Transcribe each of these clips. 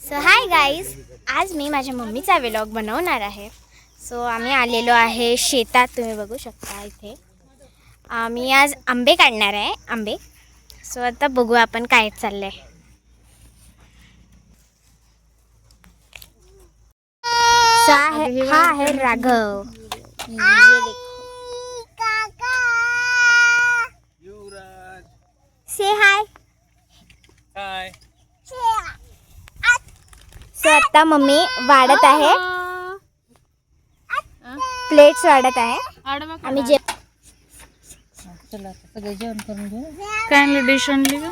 So hi guys, आज मी माझ्या मम्मीचा व्लॉग बनवणार आहे. सो आम्ही आलेलो आहे शेतात. तुम्ही बघू शकता इथे आम्ही आज आंबे काढणार आहे. आंबे. सो आता बघू आपण काय चाललंय. हा आहे राघव. से हाय. हाय. सो आता मम्मी वाढत आहे, प्लेट्स वाढत आहे. आम्ही चला सगळे जेवण करून घेऊ. काय डिश आणली का?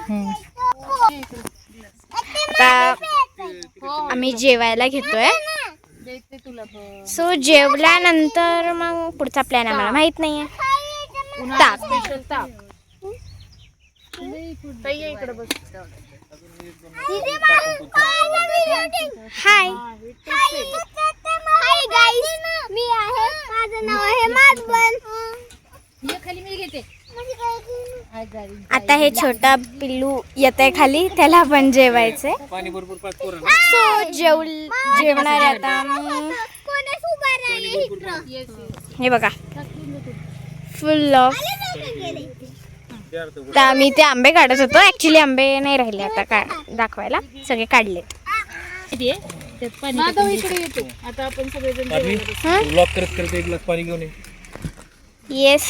आता आम्ही जेवायला घेतोय. सो जेवल्यानंतर मग पुढचा प्लॅन आम्हाला माहित नाहीये. ताक. हाय हाय गाईस, मी आहे, माझं नाव आहे माधवन. आता हे छोटा पिल्लू येत आहे खाली, त्याला पण जेवायचंय. पाणी भरपूर पाच पोरं. सो जेवणार आहे आता आम्ही. हे बघा फुल ऑफ. तर आम्ही ते आंबे काढत होतो. ऍक्च्युली आंबे नाही राहिले आता दाखवायला, सगळे काढले. आता आपण सगळेजण ब्लॉक करत करत एक ग्लास पाणी घेऊन ये. येस,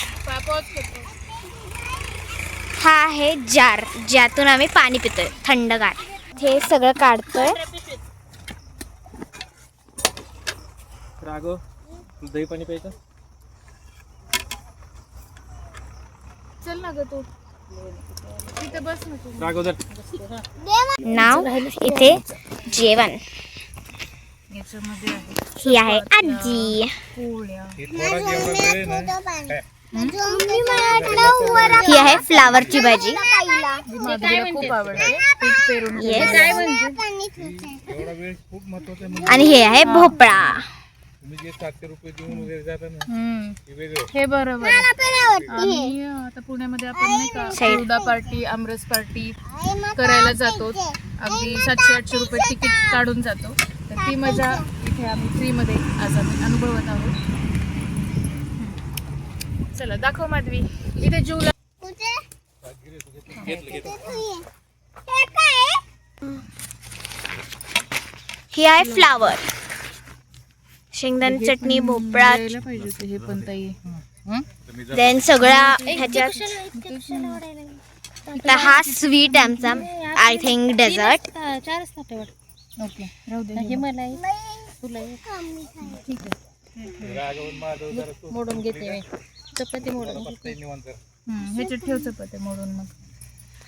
हा आहे जार, ज्यातून आम्ही पाणी पितोय थंडगार. हे सगळं काढतोय. राघव, दही पाणी प्यायचं. चल ना ग तू तिथे बस ना तू. राघव जर नाव इथे जेवण. याच्यामध्ये आहे ही आहे आजी. पोळ्या. ही आहे फ्लावरची भाजी. माधवीला खूप आवडते. पीठ पेरून Yes. काय म्हणते? आणि हे आहे भोपळा. हे बरोबर आहे. आम्ही आता पुण्यामध्ये आपण नाही का सौदा पार्टी, आमरस पार्टी करायला जातो. अगदी 700-800 रुपये तिकीट काढून जातो. तर ती मजा इथे आम्ही फ्रीमध्ये आज आम्ही अनुभवत आहोत. चला दाखव माधवी. इथे जीवला ही आहे फ्लावर. शेंगदाणे चटणी, भोपळा, पाहिजे होतं हे पण ताई. देन सगळा ह्याच्यात. तर हा स्वीट आमचा, आय थिंक डेझर्ट. ओके राहू दे. हे मला तुला ठीक आहे. मोडून घेते मी चपाती मोडून घेते. ह्याच्यात ठेव चपाती मोडून मग.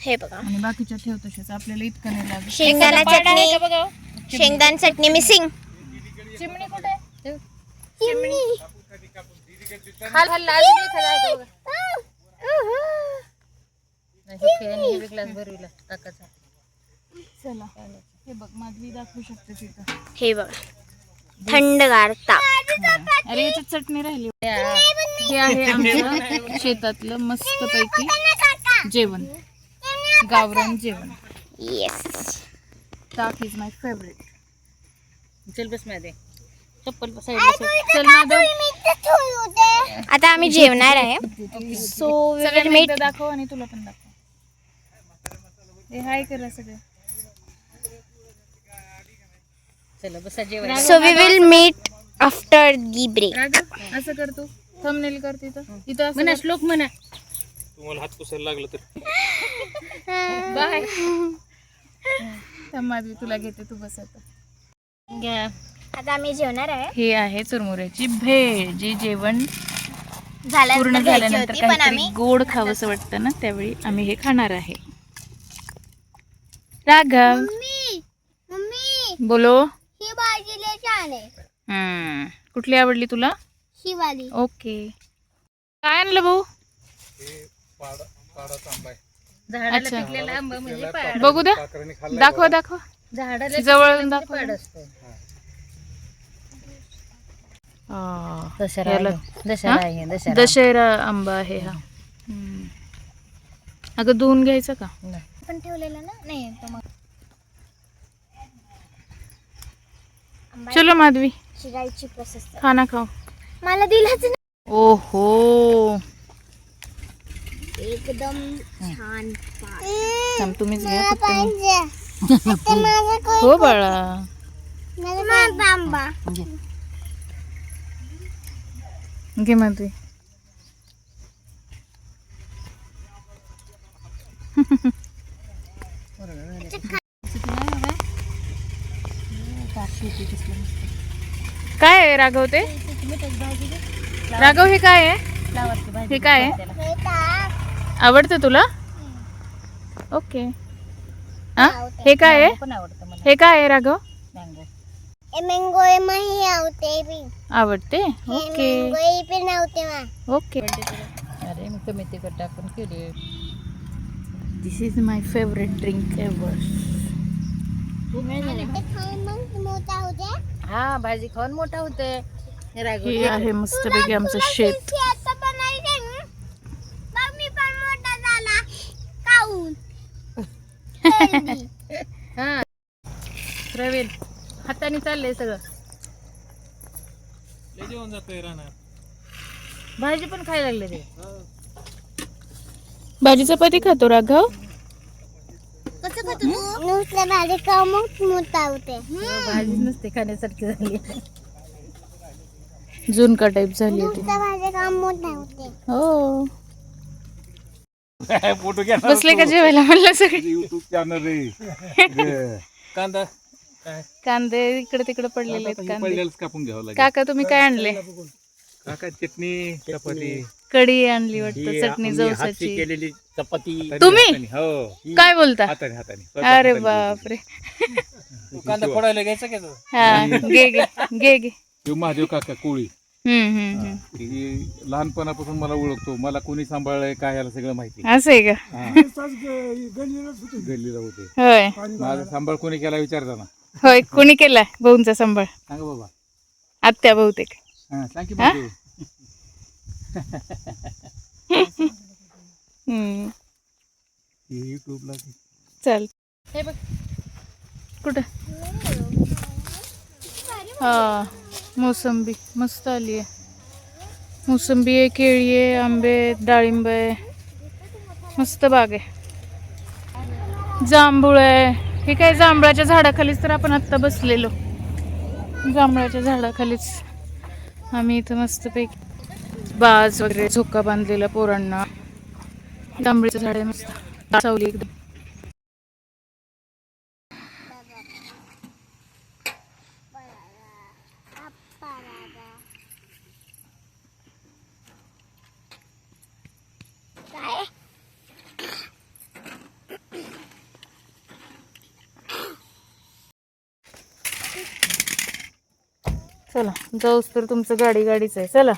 हे बघा, आणि बाकीच्या ठेव तसेच. आपल्याला इतकं नाही लागत. शेंगदाणा चटणी, शेंगदाणे चटणी मिसिंग. चिमणी कुठे? चिमणी खाल अजून एक आहे बघा. नाही ग्लास भरविला टाकायचा. चला हे बघ माधवी दाखवू शकते तिथं. हे बघा थंडगार ताप. अरे याच्यात चटणी राहिली. हे आहे आमचं शेतातलं मस्त पैकी जेवण, गावरान जेवण. येस. ताक इज माय फेवरेट. चल बस मध्ये चप्पल चल माधव. आता आम्ही जेवणार आहे. सो सगळ्यांना एकदा दाखव आणि तुला पण दाखव. हे हाय करा सगळे. चला बसा जेवण. So we will meet after the break. असं कर तू. थंबनेल कर तिथं. इथं म्हणा श्लोक म्हणा. तुम्हाला हात पुसायला लागलं तर बाय. माधवी तुला घेते, तू बस आता. आता आम्ही जेवणार आहे. हे आहे चुरमुऱ्याची भेळ. जे जेवण झालं पूर्ण झाल्यानंतर पण काहीतरी आम्ही गोड खावंसं वाटतं ना, त्यावेळी आम्ही हे खाणार आहे. राघव बोलो. ही भाजी लय छान आहे. कुठली आवडली तुला? ही वाली. ओके. काय आणलं भाऊ? अच्छा बघू द्या. दाखवा दाखवा. जवळ दाखवा. दशहरा आंबा आहे हा. अगं धुवून घ्यायचं का? पण ठेवलेला ना. नाही तर मग चलो माधवी चिरायची प्रोसेस खाना खाओ. मला दिलाच नाही. ओहो एकदम छान थांब, तुम्हीच घ्या फक्त हो बाळा. घे माधवी. काय आहे राघव ते? राघव हे काय आहे? हे काय आहे? आवडतं तुला? ओके. हा हे काय आहे? हे काय आहे राघव? मँगो माही आवडते. आवडते. ओके पण आवडते ओके. अरे मी कमी तिखट टाकून केले. This is my favourite drink ever. हा भाजी खाऊन मोठा होते. हे आहे मस्तपैकी आमचं शेत. हा प्रवीण हाताने चाललंय सगळं. जेवण जातोय राहणार. भाजी पण खायला लागले ते. भाजी चपाती खातो राघव. भाजी का मग मोठा होते. भाजी नसते खाण्यासारखी झाली. झुणका टाईप झाली होती. भाजी का मोठा होते. हो फोटो घ्या बसले का जेवायला म्हणलं सगळे. युट्यूब चॅनल रे. कांदा काय कांदे इकडे तिकडे पडलेले आहेत कांदे. पहिल्यालाच कापून घ्यावं लागेल. काका तुम्ही काय आणले? काका चटणी चपाती कढी आणली वाटतं. ही चटणी आम्ही हातची जवसाची. केलेली चपाती. तुम्ही? हाताने, हो काय बोलता? हाताने हाताने अरे हाताने बापरे. तू कांदा फोडायला घ्यायचा का तो? हा घे घे घे घे. शिव महादेव काका कोळी. हम्म. ही लहानपणापासून मला ओळखतो. मला कोणी सांभाळलंय काय याला सगळं माहिती. असं आहे का? हा. गल्लीला होते. होय माझा सांभाळ कोणी केला विचारता ना. होय. कोणी केलाय भाऊंचा सांभाळ? सांगा बाबा. आत्या बहुतेक. हा सांग की महादेव. हम्म युट्यूबला चल. हे बघ कुठं. हा मोसंबी मस्त आली आहे. मोसंबी आहे, केळी आहे, आंबे आहेत, डाळिंब आहे. मस्त बाग आहे. जांभूळ आहे. हे काय जांभळाच्या झाडाखालीच तर आपण आत्ता बसलेलो. जांभळाच्या झाडाखालीच आम्ही इथं मस्तपैकी बाज वगैरे झोका बांधलेला पोरांना. जांभळीचं झाड आहे मस्त सावली एकदम. चला जाऊस तर तुमचं गाडीच आहे. चला